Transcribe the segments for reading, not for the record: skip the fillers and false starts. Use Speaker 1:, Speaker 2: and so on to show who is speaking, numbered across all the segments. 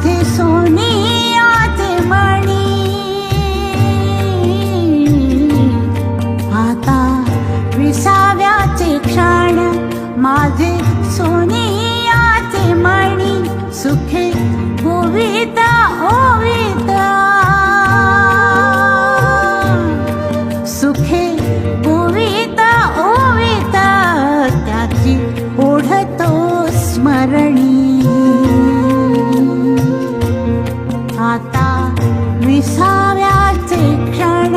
Speaker 1: माझे सोनियाचे मणी, आता विसाव्याचे क्षण माझे सोनियाचे मणी, सुखे ओविता ओविता, सुखे ओविता ओविता, त्याची ओढतो स्मरणी, आता विसाव्याचे क्षण.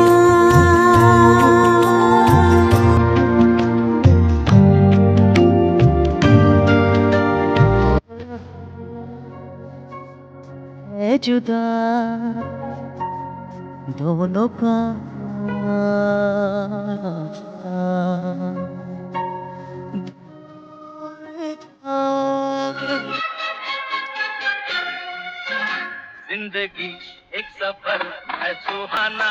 Speaker 2: है जुदा दोनों का
Speaker 3: जिंदगी एक सफर है सुहाना,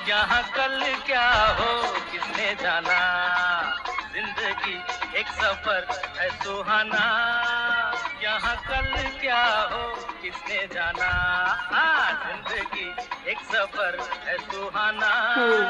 Speaker 3: यहाँ कल क्या हो किसने जाना। जिंदगी एक सफर है सुहाना, यहाँ कल क्या हो किसने जाना। हाँ, जिंदगी एक सफर है सुहाना।